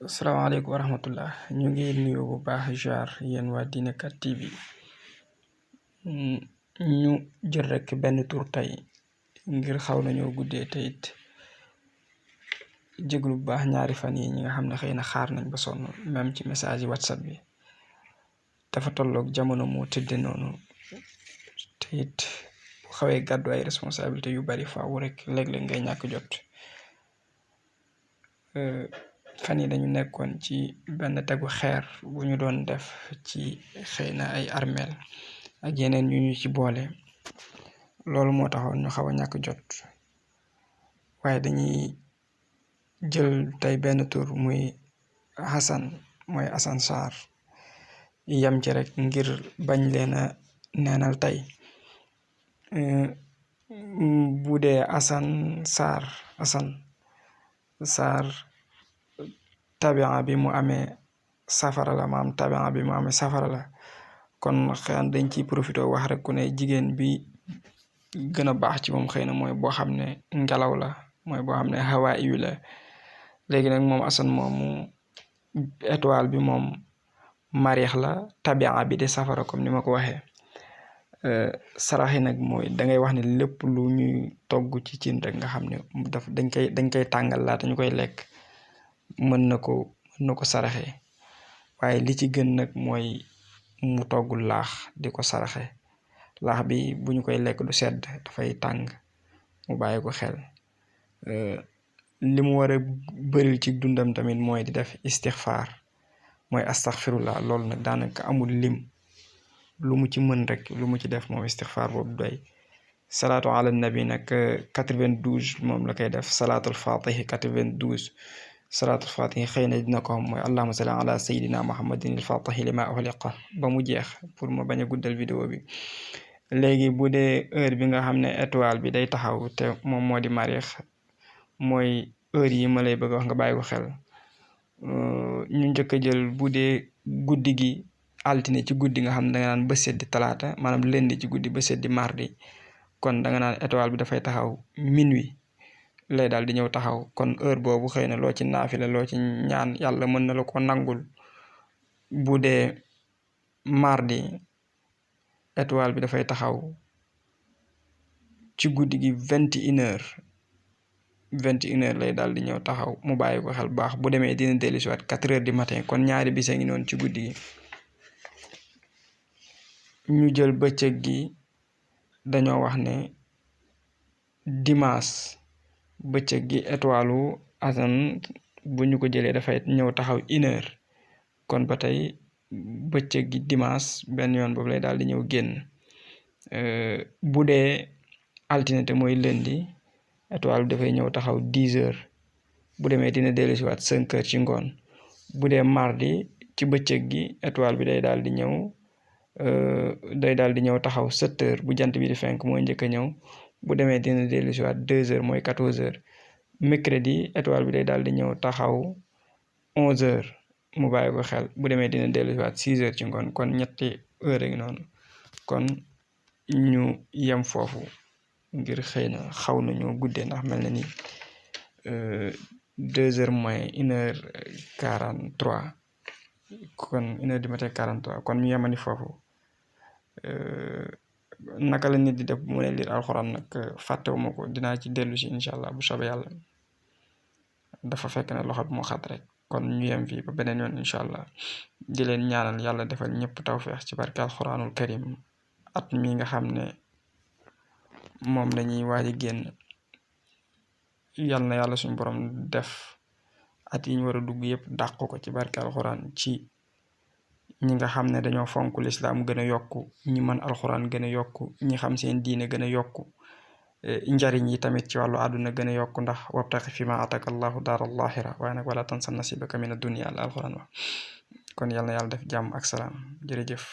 asalaamaaleykum wa rahmatullah ñu ngi nuyu bu baax jaar yéen waa Diinekat TV ñu jël rek benn tur tey ngir xaw nañoo guddee te it jéglu bu baax ñaari fan yi ñi nga xam ne xëy na xaar nañ ba sonn même ci message yi WhatsApp bi dafa tolloog jamono moo tëdde noonu te it bu xawee gàddu ay responsabilité yu bari faaw rek léeg-léeg ngay ñàkk jot fan yi dañu nekkoon ci benn tegu xeer bu ñu doon def ci xëy na ay armeel ak yeneen yu ñu ci boole loolu moo taxoon ñu xaw a ñàkk jot waaye dañuy jël tey benn tur muy Hassan mooy Hassan Sarr yam ci rek ngir bañ leen a neenal tey bu dee Hassan Sarr tabia bi mu amee safara la maam tabia bi mu amee safara la kon xëy na dañ ciy profité wax rek ku ne jigéen bi gën a baax ci moom xëy na mooy boo xam ne ngelaw la mooy boo xam ne hawaa yu la léegi nag moom Hassan moomu étoile bi moom mariix la tabia bi de safara comme ni ma ko waxee saraxi nag mooy dangay wax ne lépp lu ñuy togg ci cin rek nga xam ne dañ koy tàngal laata ñu koy lekk mën na ko saraxe waaye li ci gën nag mooy mu togg laax di ko saraxe laax bi bu ñu koy lekk du sedd dafay tàng mu bàyyi ko xel li mu war a bëril ci dundam tamit mooy di def istixfaar mooy astaxfirullah loolu nag daanaka amul lim lu mu ci mën rek lu mu ci def moom istixfaar boobu doy salaatu ala nabi nag 92 moom la koy def salaatul fatihi 92 salaatul fatihi xëy na dina ko xam mooy allahumma salli ala sayyidina muhammadin il fatihi lima uxliqa ba mu jeex pour ma bañ a guddal vidéo bi léegi bu dee heure bi nga xam ne étoile bi day taxaw te moom moo di mariix mooy heure yi ma lay bëgg a wax nga bàyyi ko xel ñu njëkk a jël bu dee guddi gi altine ci guddi nga xam ne danga naan ba seddi talaata maanaam lundi ci guddi ba seddi mardi kon danga naan étoile bi dafay taxaw minuit lay daal di ñëw taxaw kon heure boobu xëy na loo ci naafila loo ci ñaan yàlla mën na la ko nangul bu dee mardi étoile bi dafay taxaw ci guddi gi 21h lay daal di ñëw taxaw mu bàyyi ko xel baax bu demee dina dellusiwaat 4h du matin kon ñaari bis a ngi noonu ci guddi gi ñu jël bëccëg gi dañoo wax ne dimanche bëccëg gi étoile Hassan bu ñu ko jëlee dafay ñëw taxaw 1h kon ba tey bëccëg gi dimanche benn yoon boobu lay daal di ñëw génn bu dee altine te mooy lundi étoile bi dafay ñëw taxaw 10h bu demee dina dellusiwaat 5h ci ngoon bu dee mardi ci bëccëg gi étoile bi day daal di ñëw taxaw 7h bu jant bi di fenk mooy njëkk a ñëw bu demee dina dellusiwaat 2h mooy 14h mercredi étoile bi day daal di ñëw taxaw 11h mu bàyyi ko xel bu demee dina dellusiwaat 6h ci ngoon kon ñetti heure ngi noonu kon ñu yem foofu ngir xëy na xaw nañoo guddee ndax mel na ni 2h moins 1h43 kon 1h du matin 43 kon ñu yemani foofu naka la nit di def mu ne liir alxuraan nag fàttewuma ko dinaa ci dellu si incha allah bu soobee yàlla dafa fekk ne loxo bi moo xat rek kon ñu yem fii ba beneen yoon incha allah di leen ñaanal yàlla defal ñëpp tawfeex ci barke alxuraanul karim at mi nga xam ne moom lañuy waaj a génn yal na yàlla suñu borom def at yi ñu war a dugg yëpp dàq ko ci barke alxuraan ci ñi nga xam ne dañoo fonk lislaam gën a yokku ñi mën alxuraan gën a yokku ñi xam seen diine gën a yokku njariñ yi tamit ci wàllu àdduna gën a yokku ndax wabtaqi fi ma ataka allahu daara allaxira waaye nag wala tansa nasibaka mina dunya la alxuraan wax kon yal na yàlla def jàmm ak salaam jërëjëf